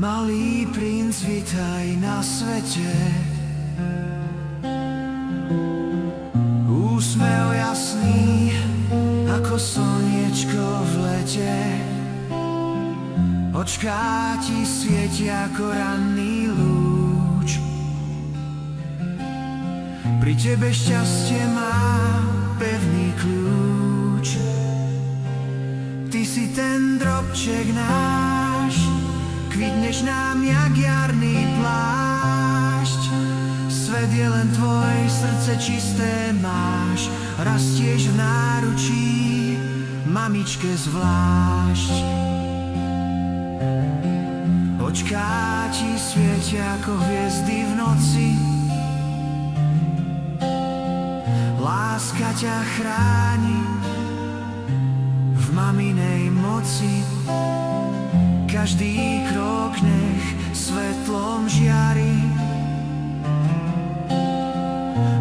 Malý princ, vitaj na svete. Úsmev jasný, ako slniečko v lete. Očká ti svietia ako ranný lúč. Pri tebe šťastie má pevný kľúč. Ty si ten drobček náš, kvitneš nám jak jarný plášť. Svet je len tvoj, srdce čisté máš. Rastieš v náručí, mamičke zvlášť. Očká ti svietia ako hviezdy v noci. Láska ťa chráni v maminej moci. Každý krok nech svetlom žiari.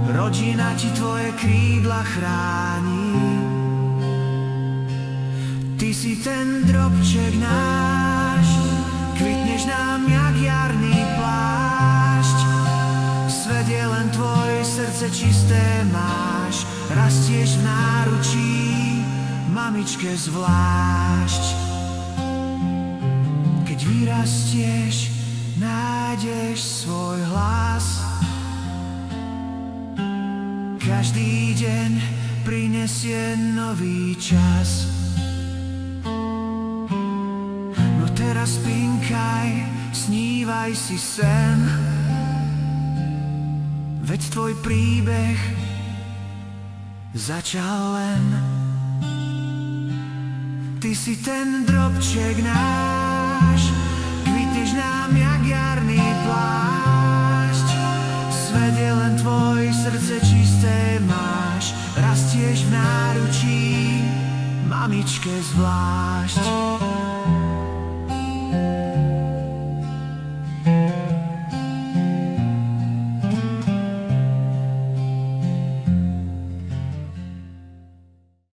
Rodina ti tvoje krídla chráni. Ty si ten drobček náš, kvitneš nám jak jarný plášť. Svet je len tvoj, srdce čisté máš. Rastieš v náručí, mamičke zvlášť. Keď vyrastieš, nájdeš svoj hlas. Každý deň prinesie nový čas. No teraz spinkaj, snívaj si sen. Veď tvoj príbeh začal len. Ty si ten drobček náš, kvitneš nám jak jarný plášť. Svet je len tvoj, srdce čisté máš. Rastieš v náručí, mamičke zvlášť.